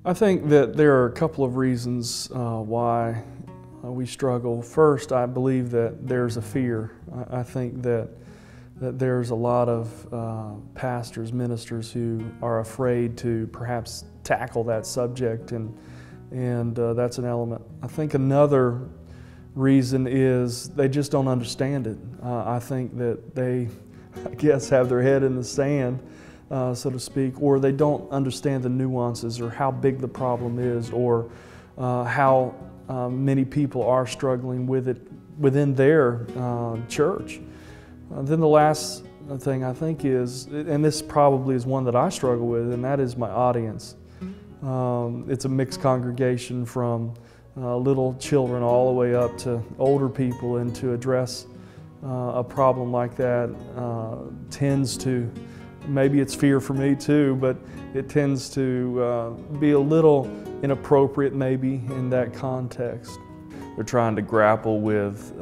I think that there are a couple of reasons why we struggle. First, I believe that there's a fear. I think that there's a lot of pastors, ministers who are afraid to perhaps tackle that subject, and that's an element. I think another reason is they just don't understand it. I think that they, I guess, have their head in the sand, so to speak, or they don't understand the nuances or how big the problem is, or how many people are struggling with it within their church. Then the last thing I think is, and this probably is one that I struggle with, and that is my audience. It's a mixed congregation from little children all the way up to older people, and to address a problem like that tends to, maybe it's fear for me too, but it tends to be a little inappropriate maybe in that context. They're trying to grapple with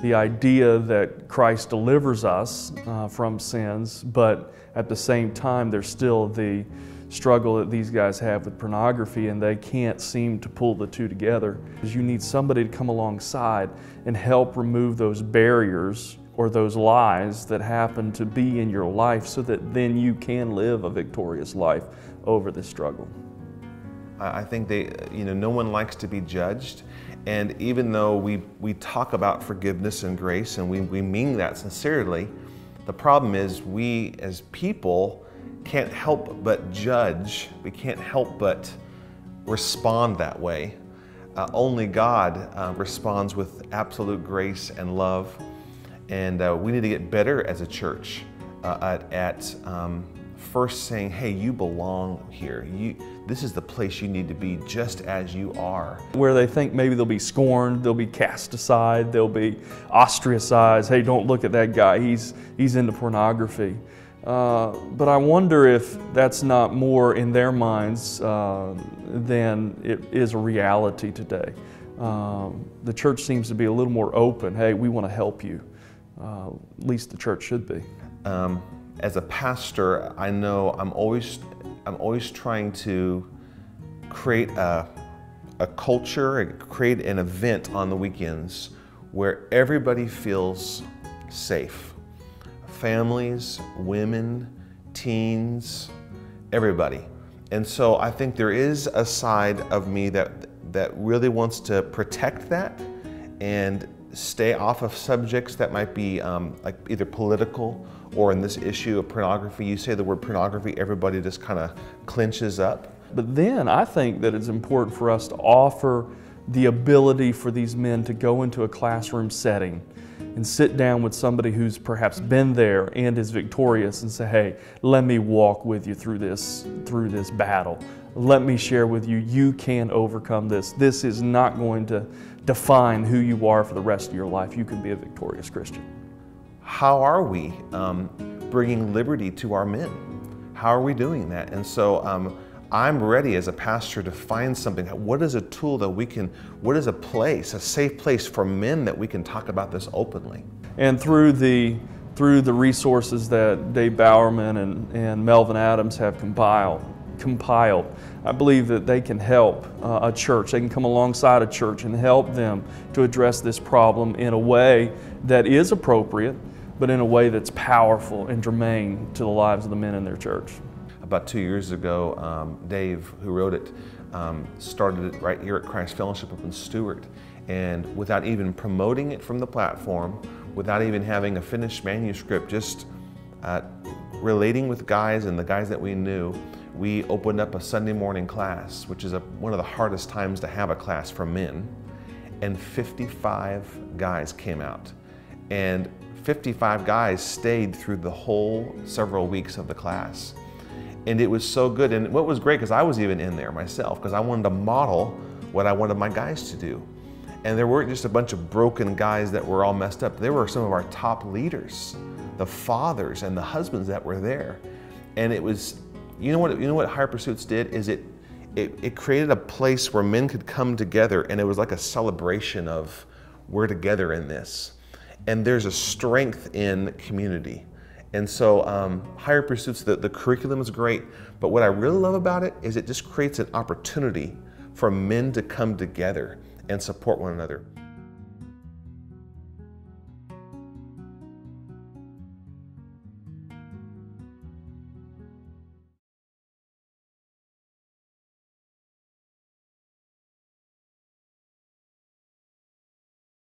the idea that Christ delivers us from sins, but at the same time there's still the struggle that these guys have with pornography, and they can't seem to pull the two together. You need somebody to come alongside and help remove those barriers or those lies that happen to be in your life, so that then you can live a victorious life over this struggle. I think no one likes to be judged, and even though we talk about forgiveness and grace, and we mean that sincerely, the problem is we as people can't help but judge. We can't help but respond that way. Only God responds with absolute grace and love, and we need to get better as a church at first saying, hey, you belong here. This is the place you need to be, just as you are. Where they think maybe they'll be scorned, they'll be cast aside, they'll be ostracized. Hey, don't look at that guy, he's into pornography. But I wonder if that's not more in their minds than it is a reality today. The church seems to be a little more open. Hey, we want to help you. At least the church should be. As a pastor, I know I'm always trying to create a culture, create an event on the weekends where everybody feels safe. Families, women, teens, everybody. And so I think there is a side of me that really wants to protect that and stay off of subjects that might be like either political, or in this issue of pornography. You say the word pornography, everybody just kind of clinches up. But then I think that it's important for us to offer the ability for these men to go into a classroom setting and sit down with somebody who's perhaps been there and is victorious, and say, hey, let me walk with you through this battle. Let me share with you, you can overcome this. This is not going to define who you are for the rest of your life. You can be a victorious Christian. How are we bringing liberty to our men? How are we doing that? And so I'm ready as a pastor to find something. What is a tool that we can, what is a place, a safe place for men that we can talk about this openly? And through the resources that Dave Bowerman and Melvin Adams have compiled, I believe that they can help a church. They can come alongside a church and help them to address this problem in a way that is appropriate, but in a way that's powerful and germane to the lives of the men in their church. About 2 years ago, Dave, who wrote it, started it right here at Christ Fellowship up in Stuart. And without even promoting it from the platform, without even having a finished manuscript, just relating with guys and the guys that we knew, we opened up a Sunday morning class, which is one of the hardest times to have a class for men. And 55 guys came out. And 55 guys stayed through the whole several weeks of the class. And it was so good. And what was great, because I was even in there myself, because I wanted to model what I wanted my guys to do. And there weren't just a bunch of broken guys that were all messed up. There were some of our top leaders, the fathers and the husbands that were there. And it was, you know what Higher Pursuits did is it created a place where men could come together, and it was like a celebration of we're together in this. And there's a strength in community. And so Higher Pursuits, the curriculum is great, but what I really love about it is it just creates an opportunity for men to come together and support one another.